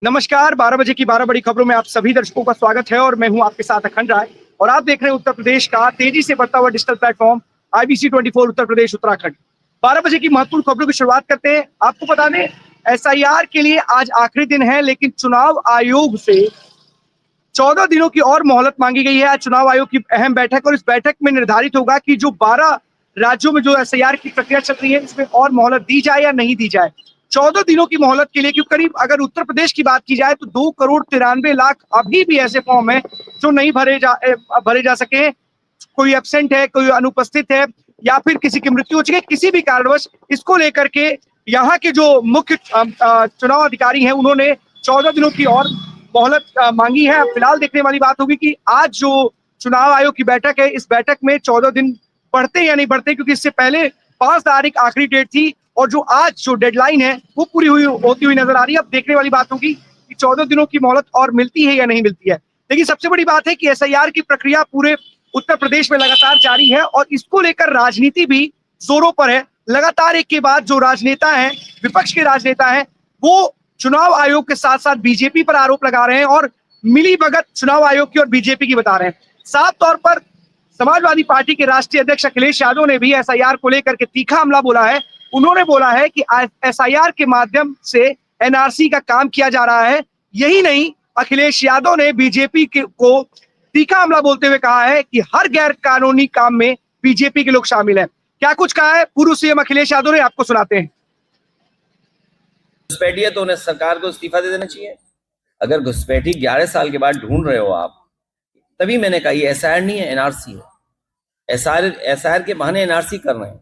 नमस्कार, 12 बजे की 12 बड़ी खबरों में आप सभी दर्शकों का स्वागत है और मैं हूं आपके साथ अखंड राय। और आप देख रहे हैं उत्तर प्रदेश का तेजी से बढ़ता हुआ digital platform IBC 24 Uttar Pradesh Uttarakhand. 12 बजे की महत्वपूर्ण खबरों की शुरुआत करते हैं। आपको बता दें, SIR के लिए आज आखिरी दिन है, लेकिन चुनाव आयोग से 14 दिनों की और मोहलत मांगी गई है। आज चुनाव आयोग की अहम बैठक और इस बैठक में निर्धारित होगा कि जो 12 राज्यों में जो SIR की प्रक्रिया चल रही है, इसमें और मोहलत दी जाए या नहीं दी जाए। 14 दिनों की मोहलत के लिए, क्योंकि करीब अगर उत्तर प्रदेश की बात की जाए तो 2,93,00,000 अभी भी ऐसे फॉर्म है जो नहीं भरे जा सके। कोई एब्सेंट है, कोई अनुपस्थित है या फिर किसी की मृत्यु हो चुकी है, किसी भी कारणवश इसको लेकर के यहाँ के जो मुख्य चुनाव अधिकारी हैं उन्होंने 14 दिनों की और मोहलत मांगी है। फिलहाल देखने वाली बात होगी कि आज जो चुनाव आयोग की बैठक है, इस बैठक में 14 दिन बढ़ते या नहीं बढ़ते, क्योंकि इससे पहले 5 तारीख आखिरी डेट थी और जो आज जो डेडलाइन है वो पूरी होती हुई नजर आ रही है। अब देखने वाली बात होगी कि 14 दिनों की मोहलत और मिलती है या नहीं मिलती है। लेकिन सबसे बड़ी बात है कि SIR की प्रक्रिया पूरे उत्तर प्रदेश में लगातार जारी है और इसको लेकर राजनीति भी जोरों पर है। लगातार एक के बाद जो राजनेता हैं, विपक्ष के राजनेता हैं, वो चुनाव आयोग के साथ साथ बीजेपी पर आरोप लगा रहे हैं और मिली भगत चुनाव आयोग की और बीजेपी की बता रहे हैं। साफ तौर पर समाजवादी पार्टी के राष्ट्रीय अध्यक्ष अखिलेश यादव ने भी SIR को लेकर के तीखा हमला बोला है। उन्होंने बोला है कि SIR के माध्यम से NRC का काम किया जा रहा है। यही नहीं, अखिलेश यादव ने बीजेपी को तीखा हमला बोलते हुए कहा है कि हर गैर कानूनी काम में बीजेपी के लोग शामिल हैं। क्या कुछ कहा है पूर्व CM अखिलेश यादव ने, आपको सुनाते हैं। घुसपैठी है तो उन्हें सरकार को इस्तीफा दे देना चाहिए। अगर घुसपैठी 11 साल के बाद ढूंढ रहे हो आप, तभी मैंने कहा ये SIR नहीं है, NRC है। SIR के बहाने NRC कर रहे हैं।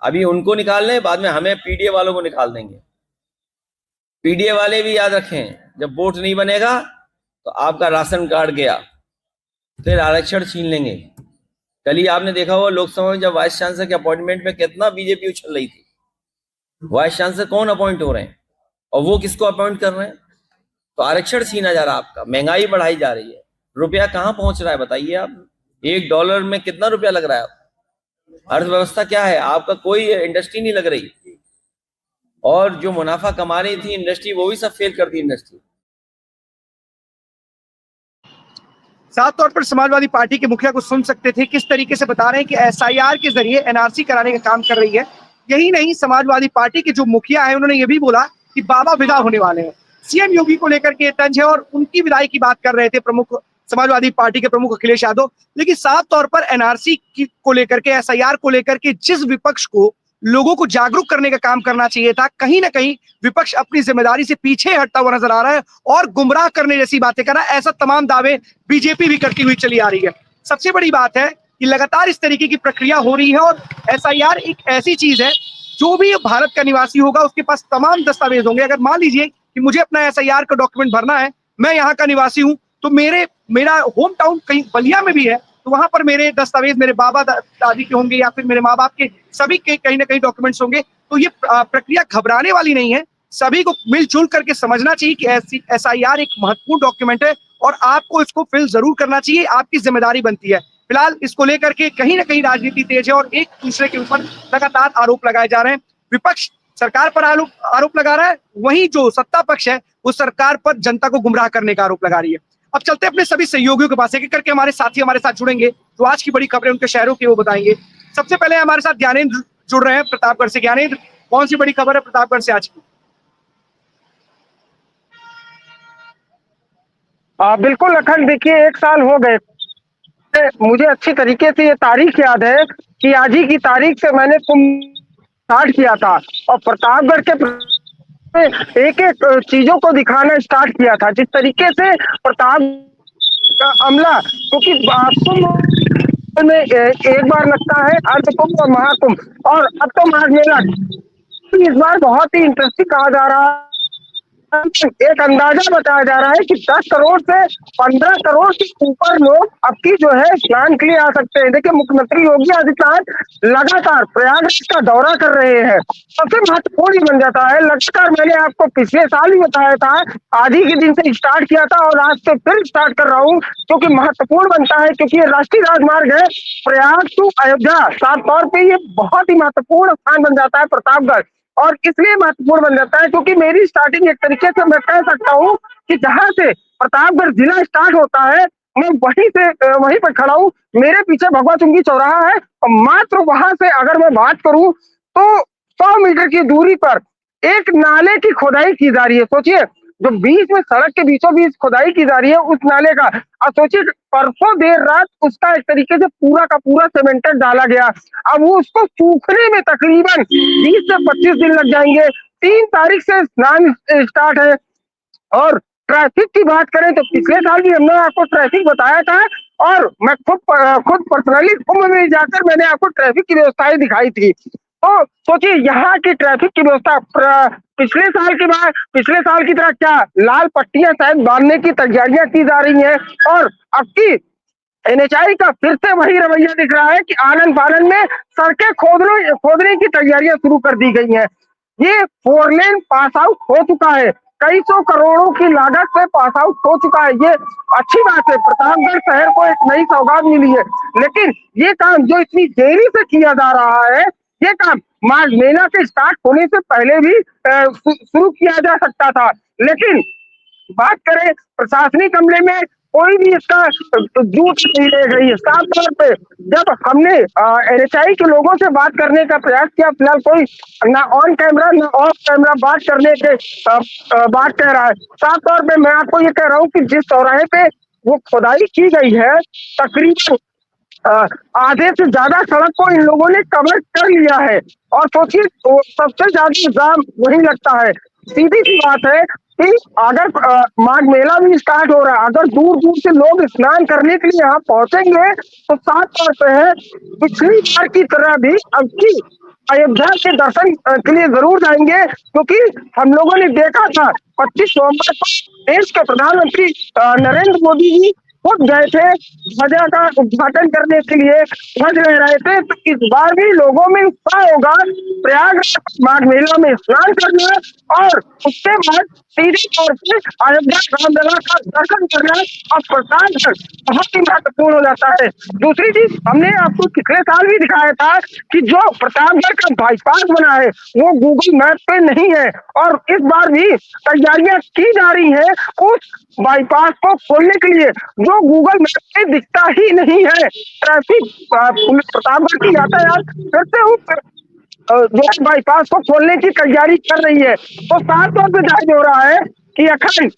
अभी उनको निकाल लें, बाद में हमें PDA वालों को निकाल देंगे। PDA वाले भी याद रखें, जब वोट नहीं बनेगा तो आपका राशन कार्ड गया, फिर आरक्षण छीन लेंगे। कल ही आपने देखा होगा लोकसभा में जब वाइस चांसलर के अपॉइंटमेंट में कितना बीजेपी उछल रही थी। वाइस चांसलर कौन अपॉइंट हो रहे हैं और वो किसको अपॉइंट कर रहे हैं? तो आरक्षण छीना जा रहा है आपका, महंगाई बढ़ाई जा रही है, रुपया कहाँ पहुंच रहा है बताइए आप। $1 में कितना रुपया लग रहा है? अर्थव्यवस्था क्या है आपका? कोई इंडस्ट्री नहीं लग रही और जो मुनाफा कमा रही थी इंडस्ट्री, वो भी सब फेल कर दी इंडस्ट्री। साफ तौर पर समाजवादी पार्टी के मुखिया को सुन सकते थे, किस तरीके से बता रहे हैं कि SIR के जरिए NRC कराने का काम कर रही है। यही नहीं, समाजवादी पार्टी के जो मुखिया है उन्होंने ये भी बोला कि बाबा विदा होने वाले हैं। CM योगी को लेकर के तंज है और उनकी विदाई की बात कर रहे थे प्रमुख समाजवादी पार्टी के प्रमुख अखिलेश यादव। लेकिन साफ तौर पर NRC को लेकर के, SIR को लेकर के जिस विपक्ष को लोगों को जागरूक करने का काम करना चाहिए था, कहीं ना कहीं विपक्ष अपनी जिम्मेदारी से पीछे हटता हुआ नजर आ रहा है और गुमराह करने जैसी बातें कर रहा है। ऐसा तमाम दावे बीजेपी भी करती हुई चली आ रही है। सबसे बड़ी बात है कि लगातार इस तरीके की प्रक्रिया हो रही है और SIR एक ऐसी चीज है, जो भी भारत का निवासी होगा उसके पास तमाम दस्तावेज होंगे। अगर मान लीजिए कि मुझे अपना SIR का डॉक्यूमेंट भरना है, मैं यहाँ का निवासी हूँ, तो मेरा होम टाउन कहीं बलिया में भी है, तो वहां पर मेरे दस्तावेज मेरे बाबा दादी के होंगे या फिर मेरे माँ बाप के, सभी के कहीं ना कहीं डॉक्यूमेंट्स होंगे। तो ये प्रक्रिया घबराने वाली नहीं है। सभी को मिलजुल करके समझना चाहिए कि SIR एक महत्वपूर्ण डॉक्यूमेंट है और आपको इसको फिल जरूर करना चाहिए, आपकी जिम्मेदारी बनती है। फिलहाल इसको लेकर के कहीं ना कहीं राजनीति तेज है और एक दूसरे के ऊपर लगातार आरोप लगाए जा रहे हैं। विपक्ष सरकार पर आरोप लगा रहा है, वहीं जो सत्ता पक्ष है वो सरकार पर जनता को गुमराह करने का आरोप लगा रही है। अब चलते अपने सभी सहयोगियों के पास, एक करके हमारे साथी हमारे साथ जुड़ेंगे, तो आज की बड़ी खबरें उनके शहरों की वो बताएंगे। सबसे पहले हमारे साथ ज्ञानेंद्र जुड़ रहे हैं प्रतापगढ़ से। ज्ञानेंद्र, कौन सी बड़ी खबर है प्रतापगढ़ से आज की? बिल्कुल अखंड, देखिए 1 साल हो गए। मुझे अच्छी तरीके से ये तारीख याद है कि आज ही की तारीख से मैंने स्टार्ट किया था और प्रतापगढ़ के एक एक चीजों को दिखाना स्टार्ट किया था। जिस तरीके से प्रताप का अमला, क्योंकि कुंभ में एक बार लगता है अर्ध कुंभ और महाकुंभ, और अब तो माघ मेला इस बार बहुत ही इंटरेस्टिंग कहा जा रहा है। एक अंदाजा बताया जा रहा है कि 10 करोड़ से 15 करोड़ से ऊपर लोग अब की जो है स्नान के लिए आ सकते हैं। देखिए, मुख्यमंत्री योगी आदित्यनाथ लगातार प्रयागराज का दौरा कर रहे हैं। सबसे महत्वपूर्ण बन जाता है, लगातार मैंने आपको पिछले साल ही बताया था, आज ही के दिन से स्टार्ट किया था और आज से फिर स्टार्ट कर रहा हूँ, क्योंकि महत्वपूर्ण बनता है, क्योंकि ये राष्ट्रीय राजमार्ग है प्रयाग टू अयोध्या। साफ तौर पर ये बहुत ही महत्वपूर्ण स्थान बन जाता है प्रतापगढ़, और इसलिए महत्वपूर्ण बन जाता है क्योंकि मेरी स्टार्टिंग एक तरीके से मैं कह सकता हूँ कि जहां से प्रतापगढ़ जिला स्टार्ट होता है, मैं वहीं पर खड़ा हूँ। मेरे पीछे भगवा चुंगी चौराहा है और मात्र वहां से अगर मैं बात करूं तो 100 मीटर की दूरी पर एक नाले की खोदाई की जा रही है। सोचिए, जो बीच में सड़क के बीचों बीच खुदाई की जा रही है उस नाले का, अब सोचिए परसों देर रात उसका एक तरीके से पूरा का पूरा सीमेंटेड डाला गया। अब वो उसको सूखने में तकरीबन 20 से 25 दिन लग जाएंगे। 3 तारीख से स्नान स्टार्ट है। और ट्रैफिक की बात करें तो पिछले साल भी हमने आपको ट्रैफिक बताया था और मैं खुद पर्सनली कुंभ में जाकर मैंने आपको ट्रैफिक की व्यवस्थाएं दिखाई थी। तो सोचिए यहाँ की ट्रैफिक की व्यवस्था पिछले साल की तरह क्या लाल पट्टियां शायद बांधने की तैयारियां की जा रही हैं और अब की एनएचआई का फिर से वही रवैया दिख रहा है कि आनन फानन में सड़कें खोदने की तैयारियां शुरू कर दी गई हैं। ये 4 लेन पास आउट हो चुका है, कई सौ करोड़ों की लागत से पास आउट हो चुका है। ये अच्छी बात है, प्रतापगढ़ शहर को एक नई सौगात मिली है। लेकिन ये काम जो इतनी देरी से किया जा रहा है, ये काम माघ मेला के स्टार्ट होने से पहले भी शुरू किया जा सकता था। लेकिन बात करें प्रशासनिक अमले में कोई भी इसका जूठ नहीं रह गई है। साफ तौर पे जब हमने एनएचआई के लोगों से बात करने का प्रयास किया, फिलहाल कोई ना ऑन कैमरा ना ऑफ कैमरा बात करने के बात कह रहा है। साफ तौर पे मैं आपको ये कह रहा हूँ कि जिस चौराहे पे वो खुदाई की गई है, तकरीबन आधे से ज्यादा सड़क को इन लोगों ने कवर कर लिया है। और सोचिए तो सबसे ज्यादा जाम वही लगता है। सीधी सी बात है कि अगर माघ मेला भी स्टार्ट हो रहा है, अगर दूर दूर से लोग स्नान करने के लिए यहाँ पहुंचेंगे तो साफ तौर पे है पिछली बार की तरह भी अब की अयोध्या के दर्शन के लिए जरूर जाएंगे। क्योंकि हम लोगों ने देखा था 25 नवंबर को देश के प्रधानमंत्री नरेंद्र मोदी जी खुद गए थे ध्वजा का उद्घाटन करने के लिए, ध्वज लहराए थे। तो इस बार भी लोगों में उत्साह होगा प्रयागराज माघ मेला में स्नान करना और उसके बाद सीधे तौर से अयोध्या रामलला का दर्शन करना और प्रतापगढ़ बहुत ही महत्वपूर्ण हो जाता है। दूसरी चीज हमने आपको पिछले साल भी दिखाया था कि जो प्रतापगढ़ का बाईपास बना है वो गूगल मैप पे नहीं है और इस बार भी तैयारियां की जा रही है उस बाईपास को खोलने के लिए जो गूगल मैप पे दिखता ही नहीं है। ट्रैफिक प्रतापगढ़ की यातायात फिर से जो बाईपास को खोलने की तैयारी कर रही है। तो साफ तौर पर जाहिर हो रहा है कि अखंड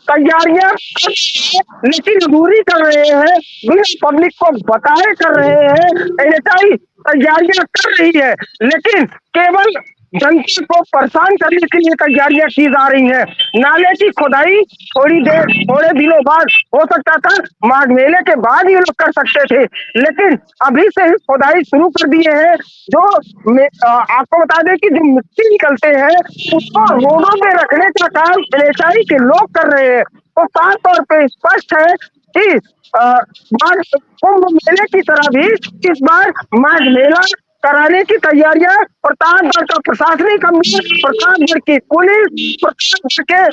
तैयारियां लेकिन अधूरी कर रहे हैं, बिना पब्लिक को बताए कर रहे हैं। एनएचआई तैयारियां कर रही है लेकिन केवल जनता को परेशान करने के लिए तैयारियां की जा रही हैं। नाले की खुदाई थोड़े दिनों बाद हो सकता था, माघ मेले के बाद ये लोग कर सकते थे, लेकिन अभी से ही खुदाई शुरू कर दिए हैं। जो आपको बता दें कि जो मिट्टी निकलते हैं उसको रोडों पे रखने का काम एनएचआई के लोग कर रहे हैं। तो साफ तौर पे स्पष्ट है कि कुंभ मेले की तरह भी इस बार माघ मेला कराने की तैयारियां प्रतापगढ़ का प्रशासनिक अमला, प्रतापगढ़ की पुलिस, प्रतापगढ़ के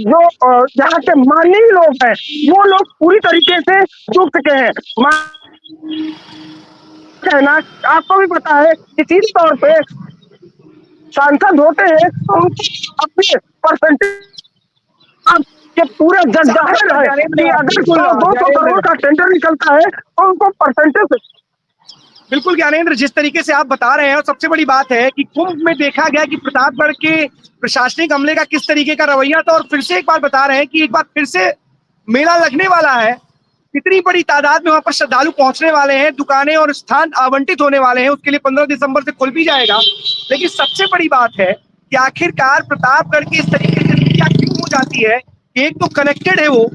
जो यहाँ के माननीय लोग हैं वो लोग पूरी तरीके से जुट चुके हैं। कहना आपको भी पता है कि सीधे तौर पे सांसद होते हैं तो अपने परसेंटेज के पूरा जग जाहिर है कि अगर 200 करोड़ का टेंडर निकलता है तो उनको परसेंटेज। बिल्कुल ज्ञानेंद्र, जिस तरीके से आप बता रहे हैं और सबसे बड़ी बात है कि कुंभ में देखा गया कि प्रतापगढ़ के प्रशासनिक अमले का किस तरीके का रवैया था और फिर से एक बार बता रहे हैं कि एक बार फिर से मेला लगने वाला है। कितनी बड़ी तादाद में वहां पर श्रद्धालु पहुंचने वाले हैं, दुकानें और स्थान आवंटित होने वाले हैं, उसके लिए 15 दिसंबर से खुल भी जाएगा। लेकिन सबसे बड़ी बात है कि आखिरकार प्रतापगढ़ की इस तरीके से दुनिया क्यों हो जाती है। एक तो कनेक्टेड है, वो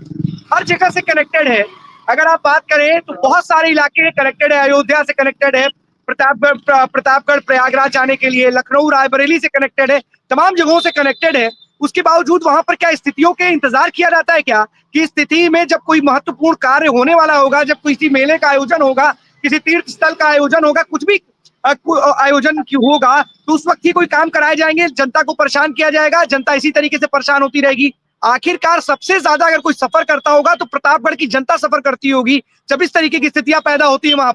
हर जगह से कनेक्टेड है। अगर आप बात करें तो बहुत सारे इलाके कनेक्टेड है, अयोध्या से कनेक्टेड है, प्रतापगढ़ प्रयागराज जाने के लिए, लखनऊ रायबरेली से कनेक्टेड है, तमाम जगहों से कनेक्टेड है। उसके बावजूद वहां पर क्या स्थितियों के इंतजार किया जाता है क्या कि स्थिति में जब कोई महत्वपूर्ण कार्य होने वाला होगा, जब किसी मेले का आयोजन होगा, किसी तीर्थ स्थल का आयोजन होगा, कुछ भी आयोजन होगा तो उस वक्त ही कोई काम कराए जाएंगे, जनता को परेशान किया जाएगा, जनता इसी तरीके से परेशान होती रहेगी। आखिरकार सबसे ज्यादा अगर कोई सफर करता होगा तो प्रतापगढ़ की जनता सफर करती होगी जब इस तरीके की स्थितियां पैदा होती है। वहां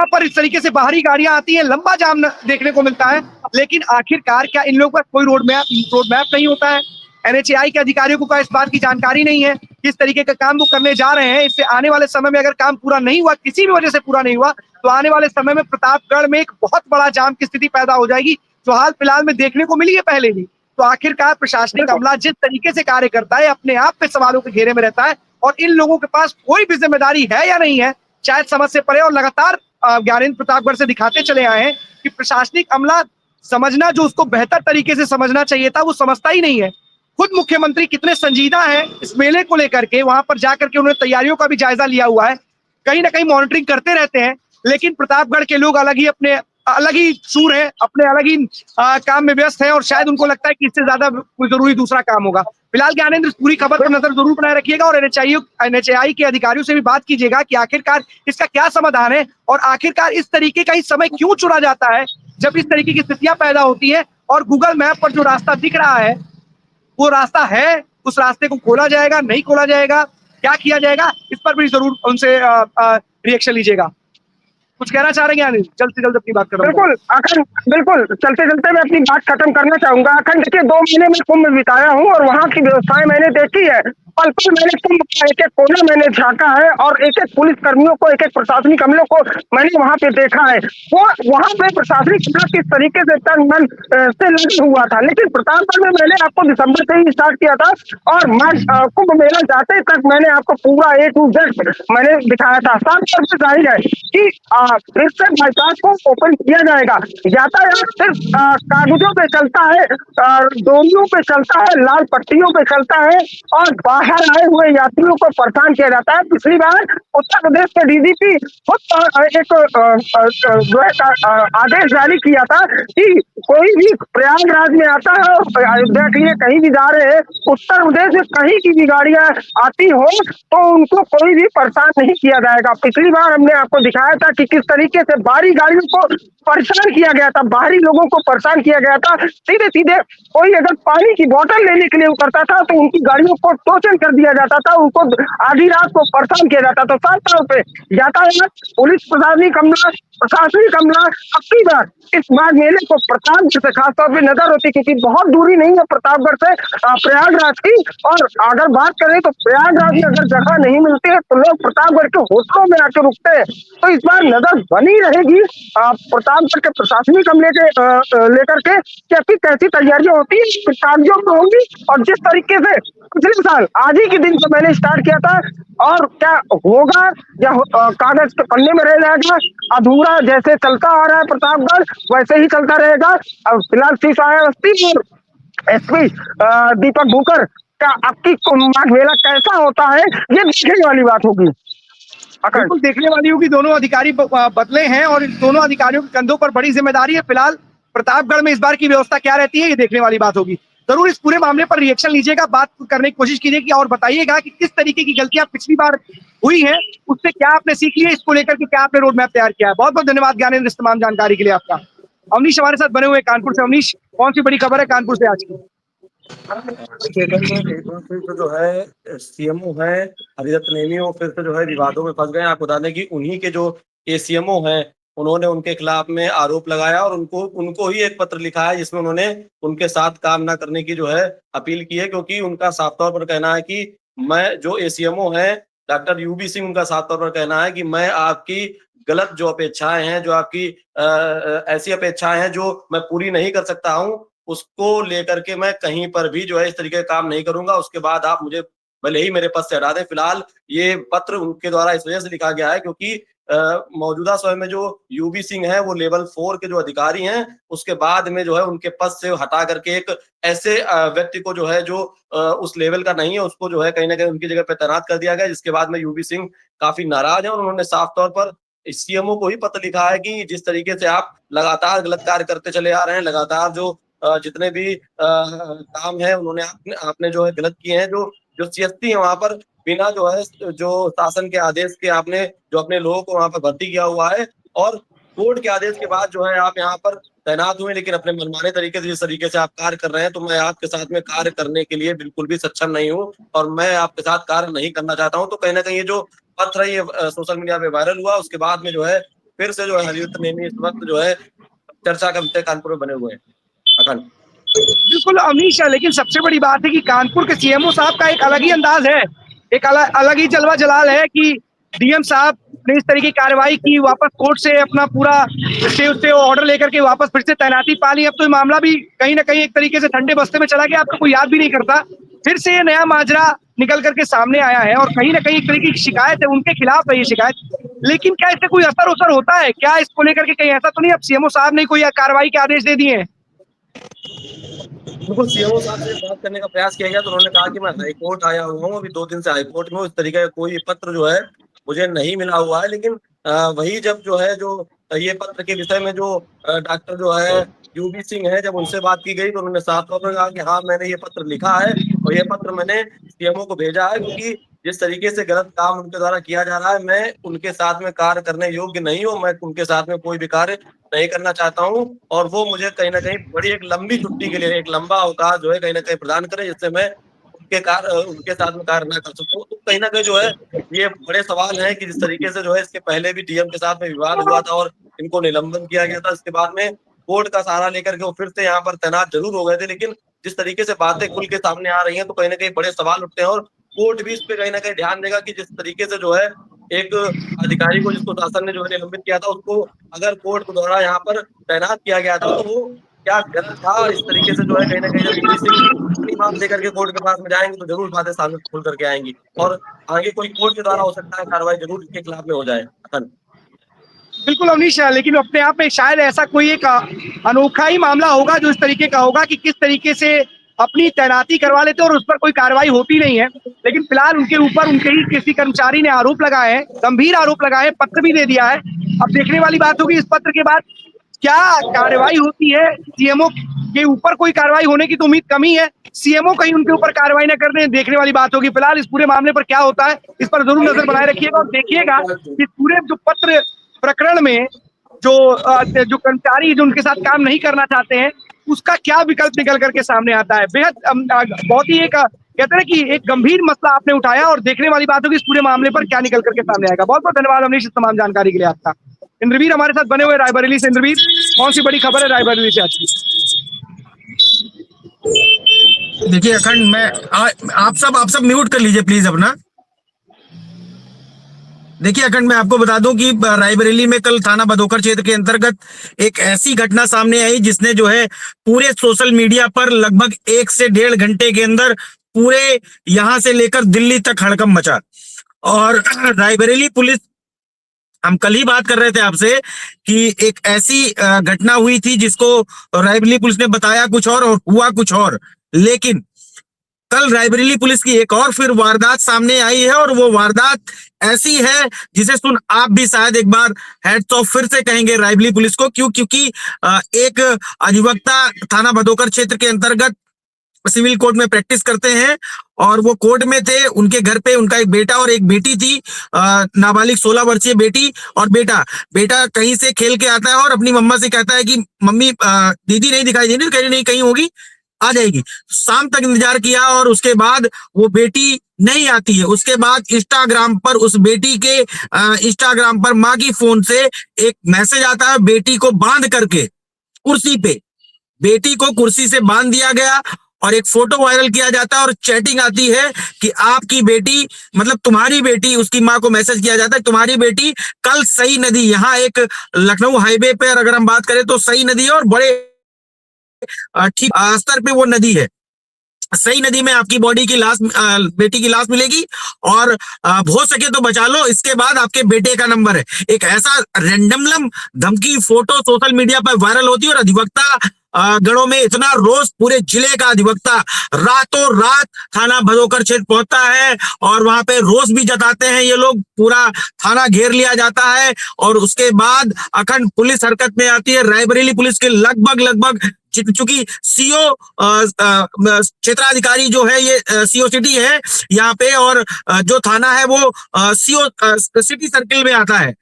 पर इस तरीके से बाहरी गाड़ियां आती हैं, लंबा जाम देखने को मिलता है। लेकिन आखिरकार क्या इन लोगों का कोई रोड मैप नहीं होता है? एनएचएआई के अधिकारियों को इस बात की जानकारी नहीं है किस तरीके का काम वो करने जा रहे हैं। इससे आने वाले समय में अगर काम पूरा नहीं हुआ, किसी भी वजह से पूरा नहीं हुआ, तो आने वाले समय में प्रतापगढ़ में एक बहुत बड़ा जाम की स्थिति पैदा हो जाएगी, जो हाल फिलहाल में देखने को मिली है पहले भी। तो आखिरकार प्रशासनिक अमला जिस तरीके से कार्य करता है, अपने आप पे सवालों के घेरे में रहता है, और इन लोगों के पास कोई भी जिम्मेदारी है या नहीं है, शायद समझ से परे। और लगातार ज्ञानेंद्र प्रतापगढ़ से दिखाते चले आए हैं कि प्रशासनिक अमला समझना जो उसको बेहतर तरीके से समझना चाहिए था, वो समझता ही नहीं है। खुद मुख्यमंत्री कितने संजीदा हैं इस मेले को लेकर के, वहां पर जाकर के उन्होंने तैयारियों का भी जायजा लिया हुआ है, कहीं ना कहीं मॉनिटरिंग करते रहते हैं, लेकिन प्रतापगढ़ के लोग अलग ही सूर है, अपने अलग ही काम में व्यस्त है, और शायद उनको लगता है कि इससे ज्यादा कोई जरूरी दूसरा काम होगा। फिलहाल ज्ञानेंद्र पूरी खबर पर नजर जरूर बनाए रखिएगा, और एनएचएआई के अधिकारियों से भी बात कीजिएगा कि आखिरकार इसका क्या समाधान है, और आखिरकार इस तरीके का ही समय क्यों चुना जाता है जब इस तरीके की स्थितियां पैदा होती है। और गूगल मैप पर जो रास्ता दिख रहा है, वो रास्ता है, उस रास्ते को खोला जाएगा, नहीं खोला जाएगा, क्या किया जाएगा, इस पर भी जरूर उनसे रिएक्शन लीजिएगा। कुछ कहना चाह रहे हैं जल्द से जल्द अपनी बात करो। बिल्कुल अखंड, बिल्कुल चलते चलते मैं अपनी बात खत्म करना चाहूंगा। अखंड के 2 महीने में कुंभ बिताया हूँ और वहाँ की व्यवस्थाएं मैंने देखी है। पल पल मैंने कुंभ का एक एक कोना मैंने झांका है, और एक एक पुलिस कर्मियों को, एक एक प्रशासनिक अमलों को मैंने वहाँ पे देखा है। वो वहाँ पे प्रशासनिक अमला किस तरीके से तन मन से लगा हुआ था। लेकिन प्रतापगढ़ में मैंने आपको दिसंबर से ही स्टार्ट किया था, और कुंभ मेला जाते तक मैंने आपको पूरा A to Z मैंने दिखाया था। साफ तौर पर जाहिर है कि फिर से बाईपास को ओपन किया जाएगा। यातायात सिर्फ कागजों पे चलता है, डोरियों पे चलता है, लाल पट्टियों पे चलता है, और बाहर आए हुए यात्रियों को परेशान किया जाता है। पिछली बार उत्तर प्रदेश के डीजीपी खुद एक जो है आदेश जारी किया था कि कोई भी प्रयागराज में आता है, अयोध्या के लिए कहीं भी जा रहे हैं, उत्तर प्रदेश में कहीं की भी गाड़ियां आती हो तो उनको कोई भी परेशान नहीं किया जाएगा। पिछली बार हमने आपको दिखाया था कि किस तरीके से बाहरी गाड़ियों को परेशान किया गया था, बाहरी लोगों को परेशान किया गया था। सीधे सीधे कोई अगर पानी की बोतल लेने के लिए उतरता था तो उनकी गाड़ियों को टोचन कर दिया जाता था, उनको आधी रात को परेशान किया जाता था। साफ तौर पे यातायात, पुलिस, प्रशासनिक अमला अपनी बार इस बार मेले को प्रतापगढ़ से खासतौर पर नजर होती, क्योंकि बहुत दूरी नहीं है प्रतापगढ़ से प्रयागराज की। और अगर बात करें तो प्रयागराज में अगर जगह नहीं मिलती है तो लोग प्रतापगढ़ के होटलों में आकर रुकते हैं। तो इस बार नजर बनी रहेगी प्रतापगढ़ के प्रशासनिक अमले के लेकर के कि कैसी तैयारियां होती है, कागजों में होंगी। और जिस तरीके से पिछले साल आज ही के दिन से मैंने स्टार्ट किया था, और क्या होगा या कागज के पन्ने में रह जाएगा, अधूरा जैसे चलता आ रहा है प्रतापगढ़ वैसे ही चलता रहेगा। अब फिलहाल चीफ अवस्थी और एसपी दीपक भूकर का आपकी माघ मेला कैसा होता है ये देखने वाली बात होगी। बिल्कुल देखने वाली होगी। दोनों अधिकारी बदले हैं और इन दोनों अधिकारियों के कंधों पर बड़ी जिम्मेदारी है। फिलहाल प्रतापगढ़ में इस बार की व्यवस्था क्या रहती है ये देखने वाली बात होगी। जरूर इस पूरे मामले पर रिएक्शन लीजिएगा, बात करने की कोशिश कीजिएगा और बताइएगा कि किस तरीके की गलतियां पिछली बार हुई हैं, उससे क्या आपने सीख लिया, इसको लेकर के क्या आपने रोड मैप तैयार किया है। बहुत बहुत धन्यवाद ज्ञानेंद्र इस तमाम जानकारी के लिए आपका। अवनीश हमारे साथ बने हुए कानपुर से। अवनीश, कौन सी बड़ी खबर है कानपुर से आज की? फिर से जो है सीएमओ है हरिदत्त नेमी, वो फिर से जो है विवादों में फंस गए। आपको बता दें कि उन्हीं के जो एसीएमओ हैं उन्होंने उनके खिलाफ में आरोप लगाया और उनको ही एक पत्र लिखा है जिसमें उन्होंने उनके साथ काम ना करने की जो है अपील की है, क्योंकि उनका साफ तौर पर कहना है कि मैं जो एसीएमओ है डॉक्टर यूबी सिंह, उनका साफ तौर पर कहना है कि मैं आपकी गलत जो अपेक्षाएं हैं, जो आपकी ऐसी अपेक्षाएं हैं जो मैं पूरी नहीं कर सकता हूं, उसको लेकर के मैं कहीं पर भी जो है इस तरीके का काम नहीं करूंगा। उसके बाद आप मुझे भले ही मेरे पद से हटा दें। फिलहाल ये पत्र उनके द्वारा इस वजह से लिखा गया है क्योंकि मौजूदा समय में जो यूबी सिंह है वो लेवल 4 के जो अधिकारी हैं, उसके बाद में जो है उनके पद से हटा करके एक ऐसे व्यक्ति को जो है जो उस लेवल का नहीं है उसको जो है कहीं ना कहीं उनकी जगह पे तैनात कर दिया गया, जिसके बाद में यूबी सिंह काफी नाराज है और उन्होंने साफ तौर पर सीएमओ को ही पत्र लिखा है कि जिस तरीके से आप लगातार गलत कार्य करते चले आ रहे हैं, लगातार जो जितने भी काम है उन्होंने आपने जो है गलत किए हैं, जो सीएसपी है वहां पर बिना जो है जो शासन के आदेश के आपने जो अपने लोगों को वहां पर भर्ती किया हुआ है और कोर्ट के आदेश के बाद जो है आप यहाँ पर तैनात हुए, लेकिन अपने मनमाने तरीके से जिस तरीके से आप कार्य कर रहे हैं तो मैं आपके साथ में कार्य करने के लिए बिल्कुल भी सक्षम नहीं हूँ और मैं आपके साथ कार्य नहीं करना चाहता हूँ। तो कहीं ना कहीं ये जो पत्र है ये सोशल मीडिया पे वायरल हुआ, उसके बाद में जो है फिर से जो है हरिदत्त नेमी इस वक्त जो है चर्चा का विषय कानपुर में बने हुए हैं। अखंड बिल्कुल अमीश है, लेकिन सबसे बड़ी बात है कि कानपुर के सीएमओ साहब का एक अलग ही अंदाज है, एक अलग ही जलवा जलाल है कि डीएम साहब ने इस तरीके की कार्रवाई की, वापस कोर्ट से अपना पूरा स्टे ऑर्डर लेकर के वापस फिर से तैनाती पा ली। अब तो ये मामला भी कहीं ना कहीं एक तरीके से ठंडे बस्ते में चला गया, अब तो कोई याद भी नहीं करता। फिर से ये नया माजरा निकल करके सामने आया है और कहीं ना कहीं एक तरीके की शिकायत है, उनके खिलाफ है ये शिकायत। लेकिन क्या इससे कोई असर होता है क्या? इसको लेकर के कहीं ऐसा तो नहीं अब सीएमओ साहब ने कोई कार्रवाई के आदेश दे दिए हैं? बिल्कुल, सीएमओ साहब से बात करने का प्रयास किया गया तो उन्होंने कहा कि मैं हाईकोर्ट आया हुआ हूँ, अभी 2 दिन से हाईकोर्ट में हूँ, इस तरीके का कोई पत्र जो है मुझे नहीं मिला हुआ है। लेकिन वही जब जो है जो ये पत्र के विषय में जो डॉक्टर जो है यूबी सिंह है, जब उनसे बात की गई तो उन्होंने साफ तौर पर कहा कि हाँ, मैंने ये पत्र लिखा है और ये पत्र मैंने सीएमओ को भेजा है, क्योंकि जिस तरीके से गलत काम उनके द्वारा किया जा रहा है, मैं उनके साथ में कार्य करने योग्य नहीं हूँ, मैं उनके साथ में कोई भी कार्य नहीं करना चाहता हूँ और वो मुझे कहीं ना कहीं बड़ी एक लंबी छुट्टी के लिए एक लंबा अवकाश जो है कहीं ना कहीं प्रदान करें, जिससे मैं उनके साथ में कार्य ना कर सकूं। तो कहीं ना कहीं जो है ये बड़े सवाल हैं कि जिस तरीके से जो है इसके पहले भी डीएम के साथ में विवाद हुआ था और इनको निलंबन किया गया था, इसके बाद में कोर्ट का सहारा लेकर के वो फिर से यहाँ पर तैनात जरूर हो गए थे। लेकिन जिस तरीके से बातें खुल के सामने आ रही हैं तो कहीं ना कहीं बड़े सवाल उठते हैं और कोर्ट भी इस पे कहीं ना कहीं ध्यान देगा कि जिस तरीके से जो है एक अधिकारी को जिसको शासन ने जो है निलंबित किया था, उसको अगर कोर्ट द्वारा यहाँ पर तैनात किया गया था तो वो क्या गलत था। इस तरीके से जो है कहीं ना कहीं जब यूपी सिंह अपनी बात लेकर के कोर्ट के पास में जाएंगे तो जरूर बातें सामने खुल करके आएंगी और आगे कोई कोर्ट के द्वारा हो सकता है कार्रवाई जरूर इसके खिलाफ में हो जाए। बिल्कुल अवनीश है, लेकिन अपने आप में शायद ऐसा कोई एक अनोखा ही मामला होगा जो इस तरीके का होगा कि किस तरीके से अपनी तैनाती करवा लेते और उस पर कोई कार्रवाई होती नहीं है। लेकिन फिलहाल उनके ऊपर उनके ही किसी कर्मचारी ने आरोप लगाए हैं, गंभीर आरोप लगाए हैं, पत्र भी दे दिया है। अब देखने वाली बात होगी इस पत्र के बाद क्या कार्रवाई होती है। सीएमओ के ऊपर कोई कार्रवाई होने की तो उम्मीद कम ही है, सीएमओ कहीं उनके ऊपर कार्रवाई न कर दें, देखने वाली बात होगी। फिलहाल इस पूरे मामले पर क्या होता है इस पर जरूर नजर बनाए रखिएगा और देखिएगा कि पूरे जो पत्र प्रकरण में जो कर्मचारी जो उनके साथ काम नहीं करना चाहते हैं उसका क्या विकल्प निकल करके सामने आता है। बेहद बहुत ही एक कहते हैं कि एक गंभीर मसला आपने उठाया और देखने वाली बात होगी इस पूरे मामले पर क्या निकल करके सामने आएगा। बहुत बहुत धन्यवाद अमरीश इस तमाम जानकारी के लिए आपका। इंद्रवीर हमारे साथ बने हुए रायबरेली से। इंद्रवीर, कौन सी बड़ी खबर है रायबरेली से आज की? देखिए अखंड, मैं आप सब म्यूट कर लीजिए प्लीज अपना। देखिए अखंड, मैं आपको बता दूं कि रायबरेली में कल थाना भदोकर क्षेत्र के अंतर्गत एक ऐसी घटना सामने आई जिसने जो है पूरे सोशल मीडिया पर लगभग 1 से 1.5 घंटे के अंदर पूरे यहां से लेकर दिल्ली तक हड़कंप मचा। और रायबरेली पुलिस, हम कल ही बात कर रहे थे आपसे कि एक ऐसी घटना हुई थी जिसको रायबरेली पुलिस ने बताया कुछ और हुआ कुछ और, लेकिन कल रायबरेली पुलिस की एक और फिर वारदात सामने आई है और वो वारदात ऐसी है जिसे सुन आप भी शायद एक बार हेड्स ऑफ फिर से कहेंगे रायबरेली पुलिस को। क्योंकि एक अधिवक्ता थाना भदोकर क्षेत्र के अंतर्गत सिविल कोर्ट में प्रैक्टिस करते हैं और वो कोर्ट में थे। उनके घर पे उनका एक बेटा और एक बेटी थी, नाबालिग 16 वर्षीय बेटी और बेटा कहीं से खेल के आता है और अपनी मम्मा से कहता है कि मम्मी दीदी नहीं दिखाई दे रही, कह रही नहीं कहीं होगी, आ जाएगी। शाम तक इंतजार किया और उसके बाद वो बेटी नहीं आती है। उसके बाद इंस्टाग्राम पर उस बेटी के इंस्टाग्राम पर माँ की फोन से एक मैसेज आता है, बेटी को बांध करके कुर्सी पे, बेटी को कुर्सी से बांध दिया गया और एक फोटो वायरल किया जाता है और चैटिंग आती है कि आपकी बेटी, मतलब तुम्हारी बेटी, उसकी माँ को मैसेज किया जाता है तुम्हारी बेटी कल सई नदी, यहाँ एक लखनऊ हाईवे पर अगर हम बात करें तो सई नदी है और बड़े ठीक स्तर पे वो नदी है, सही नदी में आपकी बॉडी की लाश, बेटी की लाश मिलेगी और हो सके तो बचा लो, इसके बाद आपके बेटे का नंबर है। एक ऐसा रैंडमलम धमकी फोटो सोशल मीडिया पर वायरल होती है और अधिवक्ता गणों में इतना रोष, पूरे जिले का अधिवक्ता रातों रात थाना भदोकर क्षेत्र पहुंचता है और वहां पे रोष भी जताते हैं ये लोग, पूरा थाना घेर लिया जाता है और उसके बाद अखंड पुलिस हरकत में आती है। रायबरेली पुलिस के लगभग चूंकि सीओ क्षेत्राधिकारी जो है ये सीओ सिटी है यहाँ पे और जो थाना है वो सीओ सिटी सर्किल में आता है।